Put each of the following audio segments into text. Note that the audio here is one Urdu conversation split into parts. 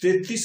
33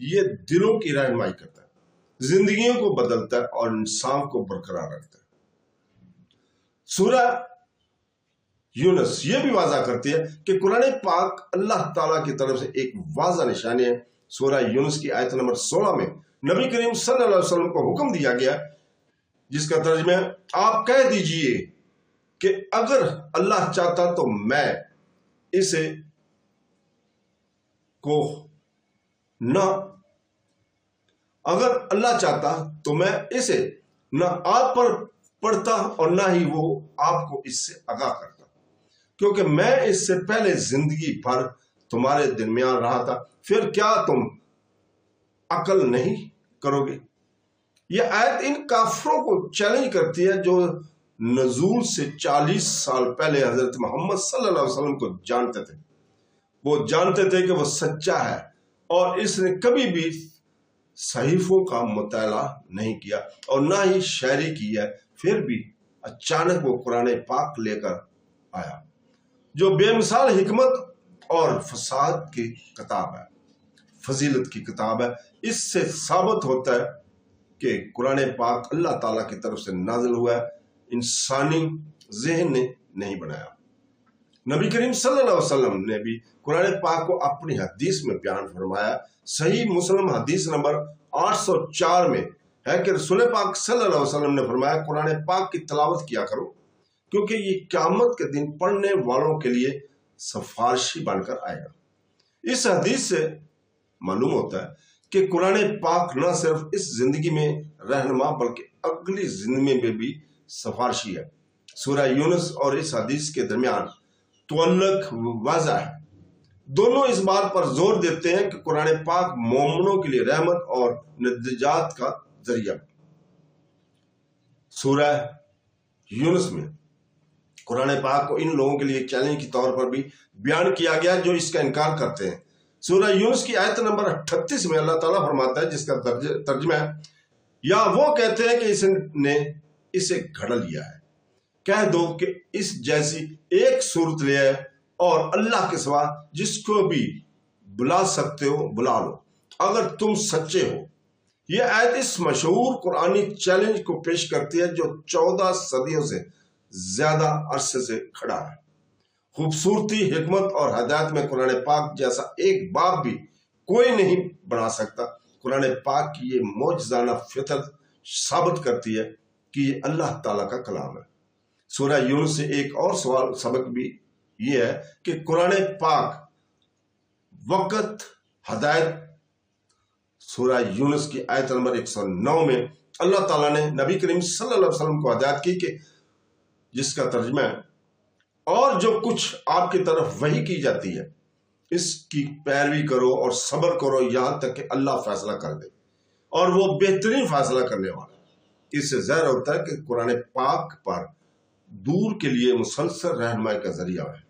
یہ دلوں کی رہنمائی کرتا ہے، زندگیوں کو بدلتا ہے اور انسان کو برقرار رکھتا ہے۔ سورہ یونس یہ بھی واضح کرتی ہے کہ قرآن پاک اللہ تعالیٰ کی طرف سے ایک واضح نشانی ہے۔ سورہ یونس کی آیت نمبر 16 میں نبی کریم صلی اللہ علیہ وسلم کو حکم دیا گیا جس کا ترجمہ ہے، آپ کہہ دیجئے کہ اگر اللہ چاہتا تو میں اسے کو نہ اگر اللہ چاہتا تو میں اسے نہ آپ پر پڑھتا اور نہ ہی وہ آپ کو اس سے آگاہ کرتا، کیونکہ میں اس سے پہلے زندگی بھر تمہارے درمیان رہا تھا، پھر کیا تم عقل نہیں کرو گے؟ یہ آیت ان کافروں کو چیلنج کرتی ہے جو نزول سے 40 سال پہلے حضرت محمد صلی اللہ علیہ وسلم کو جانتے تھے۔ وہ جانتے تھے کہ وہ سچا ہے اور اس نے کبھی بھی صحیفوں کا مطالعہ نہیں کیا اور نہ ہی شاعری کی ہے، پھر بھی اچانک وہ قرآن پاک لے کر آیا جو بے مثال حکمت اور فساد کی کتاب ہے، فضیلت کی کتاب ہے۔ اس سے ثابت ہوتا ہے کہ قرآن پاک اللہ تعالیٰ کی طرف سے نازل ہوا ہے، انسانی ذہن نے نہیں بنایا۔ نبی کریم صلی اللہ علیہ وسلم نے بھی قرآن پاک کو اپنی حدیث میں بیان فرمایا۔ صحیح مسلم حدیث نمبر 804 میں ہے کہ رسول پاک صلی اللہ علیہ وسلم نے فرمایا، قرآن پاک کی تلاوت کیا کرو کیونکہ یہ قیامت کے دن پڑھنے والوں کے لیے سفارشی بن کر آئے گا۔ اس حدیث سے معلوم ہوتا ہے کہ قرآن پاک نہ صرف اس زندگی میں رہنما بلکہ اگلی زندگی میں بھی سفارشی ہے۔ سورہ یونس اور اس حدیث کے درمیان تعلق واضح ہے، دونوں اس بات پر زور دیتے ہیں کہ قرآن پاک مومنوں کے لیے رحمت اور نجات کا ذریعہ۔ سورہ یونس میں قرآن پاک کو ان لوگوں کے لیے چیلنج کے طور پر بھی بیان کیا گیا جو اس کا انکار کرتے ہیں۔ سورہ یونس کی آیت نمبر 38 میں اللہ تعالیٰ فرماتا ہے جس کا ترجمہ ہے، یا وہ کہتے ہیں کہ اس نے اسے گھڑ لیا ہے، کہہ دو کہ اس جیسی ایک صورت لے آئے اور اللہ کے سوا جس کو بھی بلا سکتے ہو بلا لو اگر تم سچے ہو۔ یہ آیت اس مشہور قرآنی چیلنج کو پیش کرتی ہے جو 14 صدیوں سے زیادہ عرصے سے کھڑا ہے۔ خوبصورتی، حکمت اور ہدایت میں قرآن پاک جیسا ایک باب بھی کوئی نہیں بنا سکتا۔ قرآن پاک کی یہ معجزانہ فطرت ثابت کرتی ہے کہ یہ اللہ تعالیٰ کا کلام ہے۔ سورہ یونس سے ایک اور سبق بھی یہ ہے کہ قرآن پاک وقت ہدایت۔ سورہ یونس کی آیت نمبر 109 میں اللہ تعالیٰ نے نبی کریم صلی اللہ علیہ وسلم کو ہدایت کی کہ جس کا ترجمہ ہے، اور جو کچھ آپ کی طرف وحی کی جاتی ہے اس کی پیروی کرو اور صبر کرو یہاں تک کہ اللہ فیصلہ کر دے، اور وہ بہترین فیصلہ کرنے والا ہے۔ اس سے ظاہر ہوتا ہے کہ قرآن پاک پر دور کے لیے مسلسل رہنمائی کا ذریعہ ہے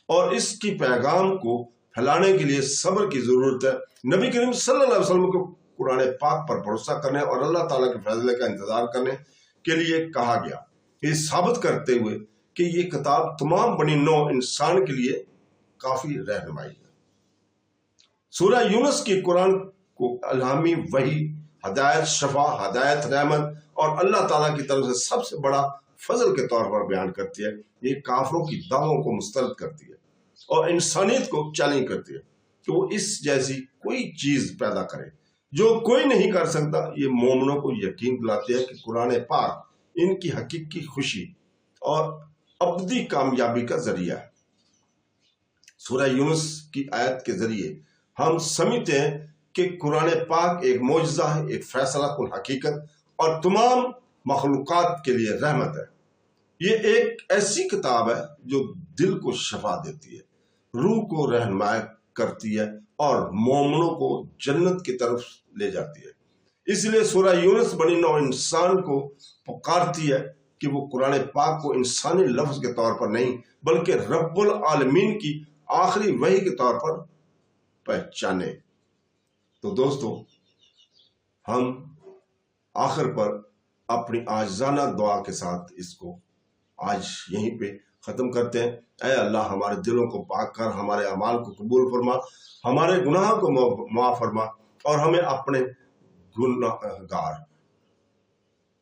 اور اس کی پیغام کو پھیلانے کے لیے صبر کی ضرورت ہے۔ نبی کریم صلی اللہ علیہ وسلم کو قرآن پاک پر بھروسہ کرنے اور اللہ تعالیٰ کے فیصلے کا انتظار کرنے کے لیے کہا گیا، یہ ثابت کرتے ہوئے کہ یہ کتاب تمام بنی نوع انسان کے لیے کافی رہنمائی ہے۔ سورہ یونس کی قرآن کو الہامی وحی، ہدایت، شفا، ہدایت، رحمت اور اللہ تعالیٰ کی طرف سے سب سے بڑا فضل کے طور پر بیان کرتی ہے۔ یہ کافروں کی دعووں کو مسترد کرتی ہے اور انسانیت کو چیلنج کرتی ہے کہ وہ اس جیسی کوئی چیز پیدا کرے جو کوئی نہیں کر سکتا۔ یہ مومنوں کو یقین دلاتے ہے کہ قرآن پاک ان کی حقیقی خوشی اور ابدی کامیابی کا ذریعہ ہے۔ سورہ یونس کی آیت کے ذریعے ہم سمجھتے ہیں کہ قرآن پاک ایک معجزہ ہے، ایک فیصلہ کن حقیقت اور تمام مخلوقات کے لیے رحمت ہے۔ یہ ایک ایسی کتاب ہے جو دل کو شفا دیتی ہے، روح کو رہنمائی کرتی ہے اور مومنوں کو جنت کی طرف لے جاتی ہے۔ اس لیے سورہ یونس بنی نوع انسان کو پکارتی ہے کہ وہ قرآن پاک کو انسانی لفظ کے طور پر نہیں بلکہ رب العالمین کی آخری وحی کے طور پر پہچانے۔ تو دوستو، ہم آخر پر اپنی عاجزانہ دعا کے ساتھ اس کو آج یہیں پہ ختم کرتے ہیں۔ اے اللہ، ہمارے دلوں کو پاک کر، ہمارے اعمال کو قبول فرما، ہمارے گناہوں کو معاف فرما، اور ہمیں اپنے گنہگار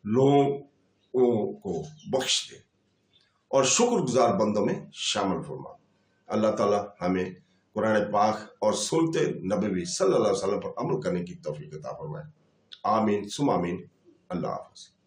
لوگوں کو بخش دے اور شکر گزار بندوں میں شامل فرما۔ اللہ تعالیٰ ہمیں قرآن پاک اور سنتے نبوی صلی اللہ علیہ وسلم پر عمل کرنے کی توفیق عطا فرمائے۔ آمین ثم آمین۔ اللہ حافظ۔